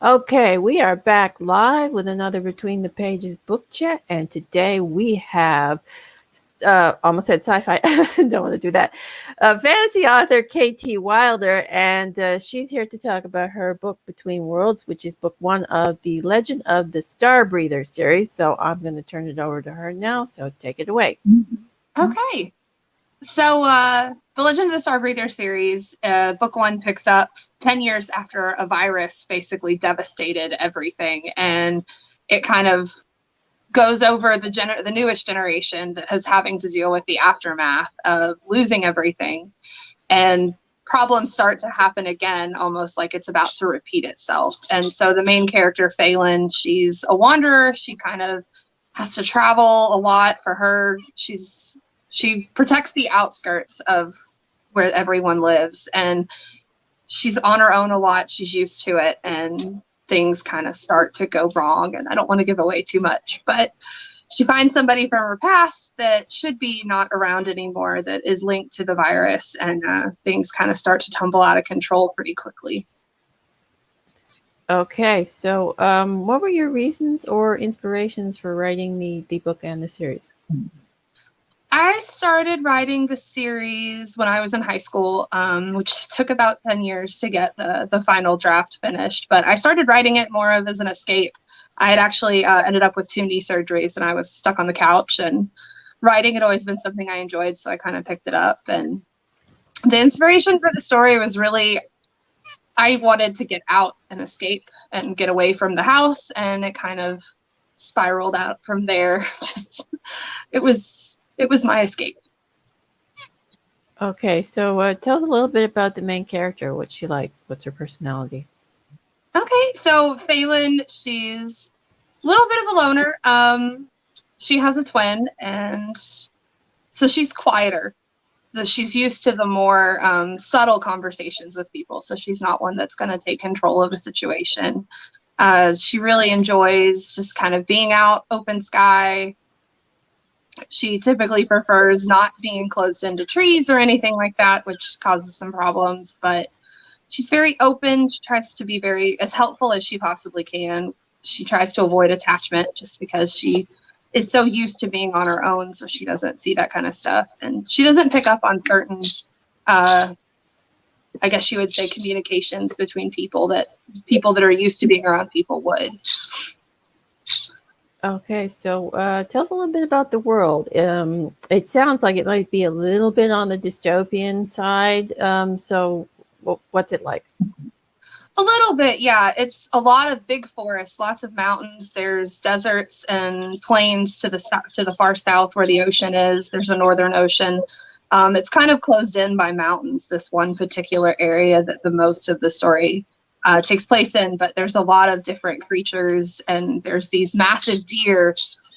Okay, we are back live with another Between the Pages book chat, and today we have almost said sci-fi. Don't want to do that. Fantasy author KT Wilder, and she's here to talk about her book Between Worlds, which is book one of the Legend of the Starbreather series. So I'm going to turn it over to her now. So take it away. Okay. So, the Legend of the Starbreather series, book one picks up 10 years after a virus basically devastated everything, and it kind of goes over the newest generation that is having to deal with the aftermath of losing everything, and problems start to happen again, almost like it's about to repeat itself. And so the main character, Phelan, she's a wanderer. She kind of has to travel a lot. For her, she protects the outskirts of where everyone lives, and she's on her own a lot. She's used to it, and things kind of start to go wrong. And I don't want to give away too much, but she finds somebody from her past that should be not around anymore, that is linked to the virus, and things kind of start to tumble out of control pretty quickly. Okay, so what were your reasons or inspirations for writing the book and the series? I started writing the series when I was in high school, which took about 10 years to get the final draft finished. But I started writing it more of as an escape. I had actually ended up with 2 knee surgeries, and I was stuck on the couch, and writing had always been something I enjoyed, so I kind of picked it up. And the inspiration for the story was really, I wanted to get out and escape and get away from the house, and it kind of spiraled out from there. Just it was my escape. Okay, so tell us a little bit about the main character, what she likes, what's her personality. Okay, so Phelan, she's a little bit of a loner. She has a twin, and so she's quieter. She's used to the more subtle conversations with people, so she's not one that's going to take control of a situation. She really enjoys just kind of being out, open sky. She typically prefers not being closed into trees or anything like that, which causes some problems, but she's very open. She tries to be very as helpful as she possibly can. She tries to avoid attachment just because she is so used to being on her own, so she doesn't see that kind of stuff. And she doesn't pick up on certain, I guess you would say, communications between people that are used to being around people would. Okay, so tell us a little bit about the world. It sounds like it might be a little bit on the dystopian side. So what's it like? A little bit, yeah. It's a lot of big forests, lots of mountains. There's deserts and plains to the far south where the ocean is. There's a northern ocean. It's kind of closed in by mountains, this one particular area that the most of the story takes place in. But there's a lot of different creatures, and there's these massive deer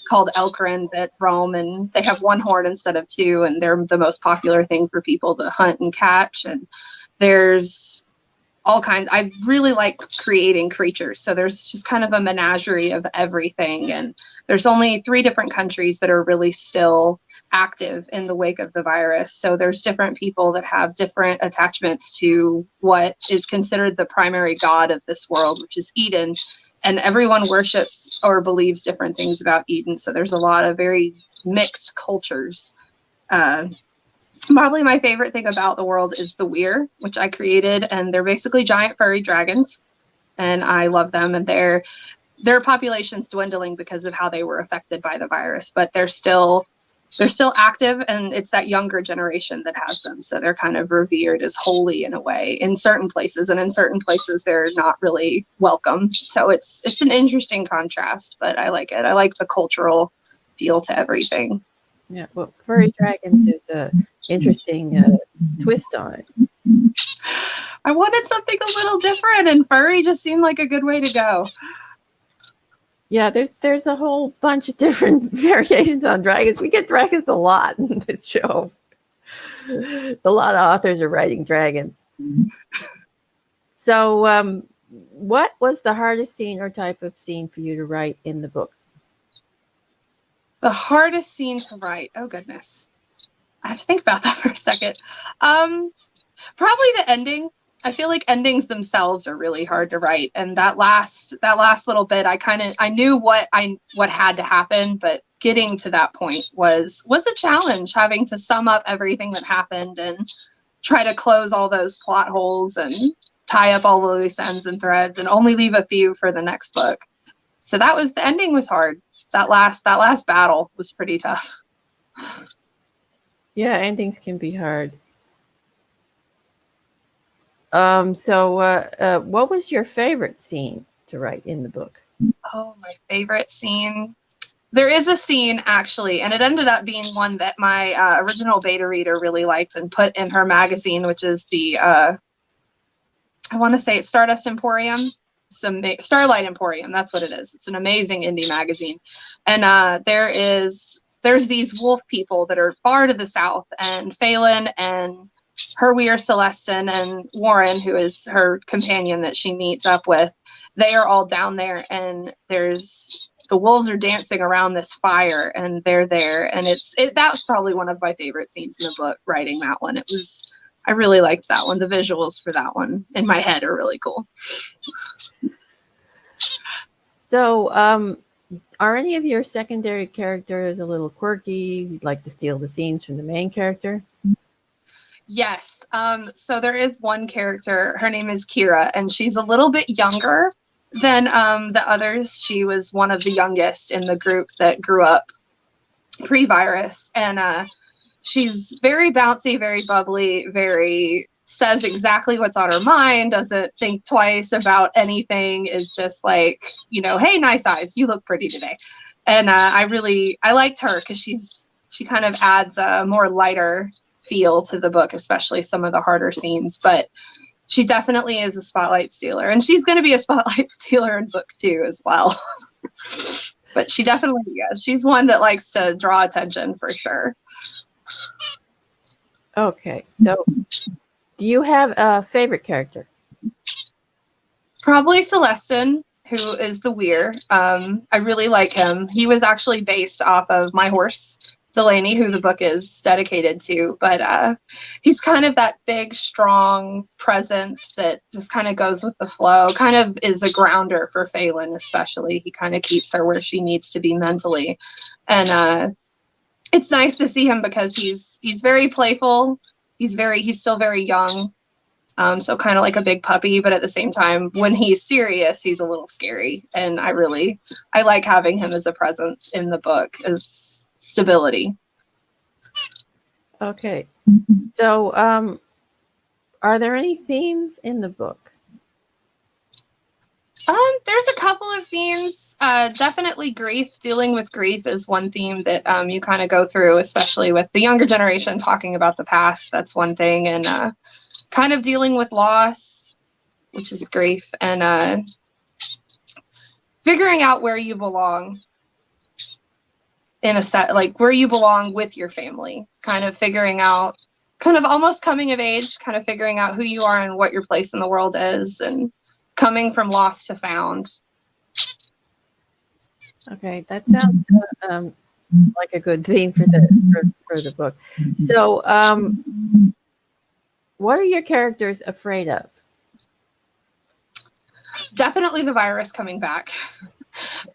called Elkrin that roam, and they have 1 horn instead of 2, and they're the most popular thing for people to hunt and catch. And there's all kinds. I really like creating creatures. So there's just kind of a menagerie of everything. And there's only 3 different countries that are really still active in the wake of the virus. So there's different people that have different attachments to what is considered the primary god of this world, which is Eden. And everyone worships or believes different things about Eden. So there's a lot of very mixed cultures. Probably my favorite thing about the world is the Weir, which I created, and they're basically giant furry dragons, and I love them. And their population's dwindling because of how they were affected by the virus, but they're still active, and it's that younger generation that has them, so they're kind of revered as holy in a way in certain places, and in certain places they're not really welcome. So it's an interesting contrast, but I like it. I like the cultural feel to everything. Yeah, well, furry dragons is a interesting twist on it. I wanted something a little different, and furry just seemed like a good way to go. Yeah, there's a whole bunch of different variations on dragons. We get dragons a lot in this show. A lot of authors are writing dragons. So, what was the hardest scene or type of scene for you to write in the book? The hardest scene to write. Oh, goodness. I have to think about that for a second. Probably the ending. I feel like endings themselves are really hard to write. And that last little bit, I knew what had to happen, but getting to that point was a challenge, having to sum up everything that happened and try to close all those plot holes and tie up all the loose ends and threads and only leave a few for the next book. So the ending was hard. That last battle was pretty tough. Yeah, endings can be hard. So what was your favorite scene to write in the book? Oh, my favorite scene. There is a scene, actually, and it ended up being one that my original beta reader really liked and put in her magazine, which is the, I want to say it's Stardust Emporium. Starlight Emporium, that's what it is. It's an amazing indie magazine. And there's these wolf people that are far to the south, and Phelan and Herweir Celestin and Warren, who is her companion that she meets up with, they are all down there, and the wolves are dancing around this fire, and they're there, and that was probably one of my favorite scenes in the book, writing that one. I really liked that one. The visuals for that one in my head are really cool. So are any of your secondary characters a little quirky? You'd like to steal the scenes from the main character? Yes. So there is one character, her name is Kira, and she's a little bit younger than the others. She was one of the youngest in the group that grew up pre-virus. And she's very bouncy, very bubbly, says exactly what's on her mind, doesn't think twice about anything, is just like, hey, nice eyes, you look pretty today. And I liked her because she kind of adds a more lighter feel to the book, especially some of the harder scenes. But she definitely is a spotlight stealer, and she's going to be a spotlight stealer in book 2 as well. But she definitely, she's one that likes to draw attention for sure. Okay, so do you have a favorite character? Probably Celestin, who is the Weir. I really like him. He was actually based off of my horse, Delaney, who the book is dedicated to, but he's kind of that big, strong presence that just kind of goes with the flow, kind of is a grounder for Phelan, especially. He kind of keeps her where she needs to be mentally. And it's nice to see him because he's very playful. He's still very young. So kind of like a big puppy, but at the same time, when he's serious, he's a little scary. And I like having him as a presence in the book as stability. Okay. So are there any themes in the book? There's a couple of themes. Definitely grief. Dealing with grief is one theme that you kind of go through, especially with the younger generation talking about the past. That's one thing. And kind of dealing with loss, which is grief, and figuring out where you belong in a set, like where you belong with your family, kind of figuring out, kind of almost coming of age, kind of figuring out who you are and what your place in the world is, and coming from lost to found. Okay, that sounds like a good theme for the book. So what are your characters afraid of? Definitely the virus coming back.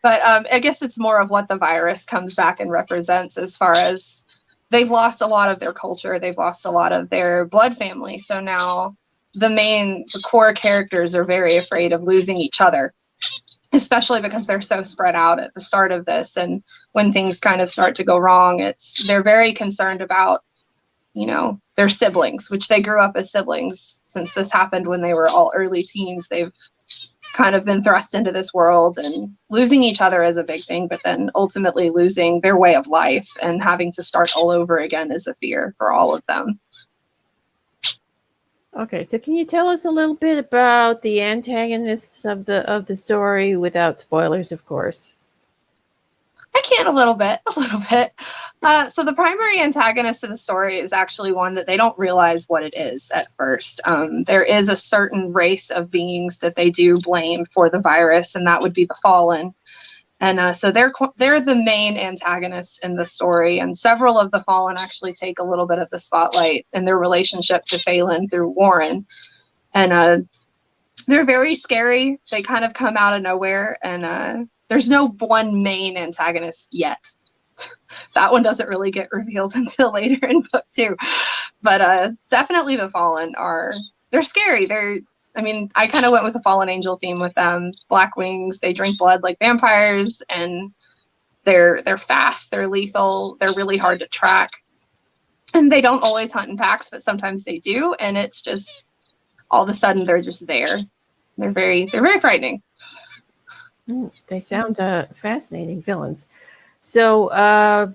But I guess it's more of what the virus comes back and represents, as far as they've lost a lot of their culture. They've lost a lot of their blood family. So now the core characters are very afraid of losing each other, especially because they're so spread out at the start of this. And when things kind of start to go wrong, they're very concerned about, their siblings, which they grew up as siblings. Since this happened when they were all early teens, they've kind of been thrust into this world, and losing each other is a big thing, but then ultimately losing their way of life and having to start all over again is a fear for all of them. Okay, so can you tell us a little bit about the antagonists of the story without spoilers, of course? I can a little bit. So the primary antagonist of the story is actually one that they don't realize what it is at first. There is a certain race of beings that they do blame for the virus, and that would be the Fallen. And so they're the main antagonists in the story, and several of the Fallen actually take a little bit of the spotlight in their relationship to Phelan through Warren. And they're very scary. They kind of come out of nowhere, and there's no one main antagonist yet. That one doesn't really get revealed until later in book 2. But definitely the Fallen they're scary. I kind of went with the Fallen Angel theme with them. Black wings, they drink blood like vampires, and they're fast, they're lethal, they're really hard to track. And they don't always hunt in packs, but sometimes they do, and it's just all of a sudden they're just there. They're very frightening. They sound fascinating villains. So,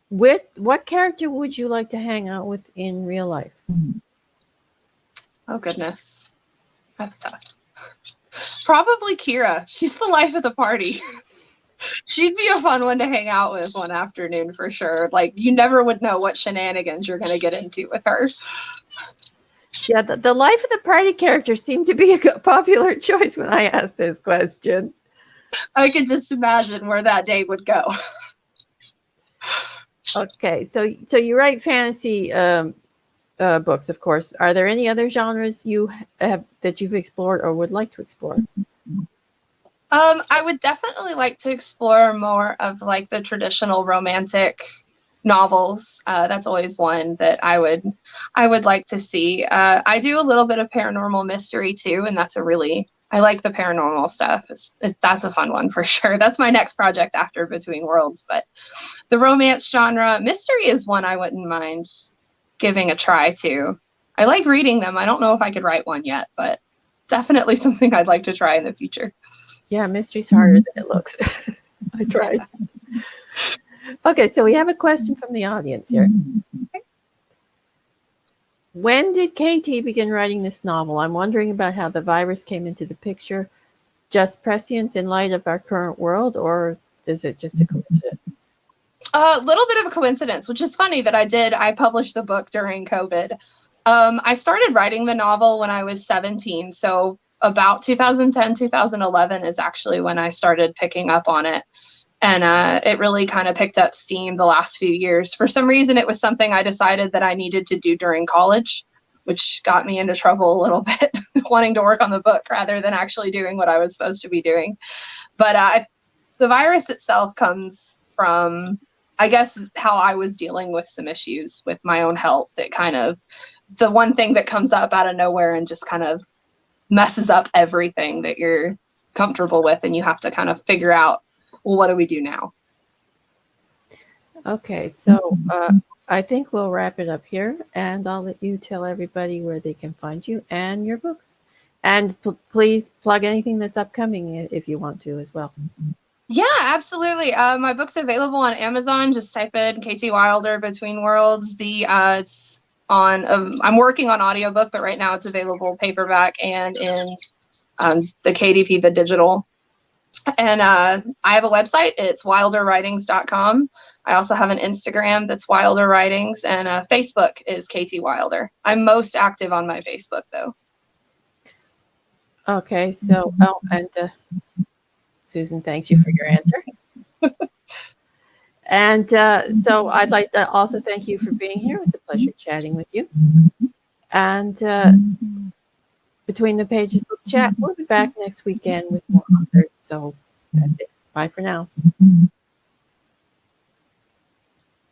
what character would you like to hang out with in real life? Oh goodness, that's tough. Probably Kira. She's the life of the party. She'd be a fun one to hang out with one afternoon for sure. Like, you never would know what shenanigans you're going to get into with her. Yeah, the life of the party character seemed to be a popular choice when I asked this question. I could just imagine where that day would go. Okay, so you write fantasy books, of course. Are there any other genres you have that you've explored or would like to explore? I would definitely like to explore more of like the traditional romantic novels. That's always one that I would like to see. I do a little bit of paranormal mystery too, and I like the paranormal stuff. That's a fun one for sure. That's my next project after Between Worlds. But the romance genre, mystery is one I wouldn't mind giving a try to. I like reading them. I don't know if I could write one yet, but definitely something I'd like to try in the future. Yeah, mystery's harder than it looks. I tried. Okay, so we have a question from the audience here. Okay. When did KT begin writing this novel? I'm wondering about how the virus came into the picture. Just prescience in light of our current world, or is it just a coincidence? A little bit of a coincidence, which is funny that I published the book during COVID. I started writing the novel when I was 17, so about 2010, 2011 is actually when I started picking up on it. And it really kind of picked up steam the last few years. For some reason, it was something I decided that I needed to do during college, which got me into trouble a little bit, wanting to work on the book rather than actually doing what I was supposed to be doing. But the virus itself comes from, I guess, how I was dealing with some issues with my own health. That kind of, the one thing that comes up out of nowhere and just kind of messes up everything that you're comfortable with, and you have to kind of figure out, well, what do we do now? Okay, so I think we'll wrap it up here, and I'll let you tell everybody where they can find you and your books. And please plug anything that's upcoming if you want to as well. Yeah, absolutely. My book's available on Amazon. Just type in KT Wilder Between Worlds. It's on. I'm working on audiobook, but right now it's available paperback and in the KDP, the digital. And I have a website. It's wilderwritings.com. I also have an Instagram that's Wilder Writings, and Facebook is KT Wilder. I'm most active on my Facebook, though. Okay, so Susan, thanks you for your answer. And so I'd like to also thank you for being here. It was a pleasure chatting with you. And Between the Pages Book Chat, we'll be back next weekend with more authors. So that's it. Bye for now.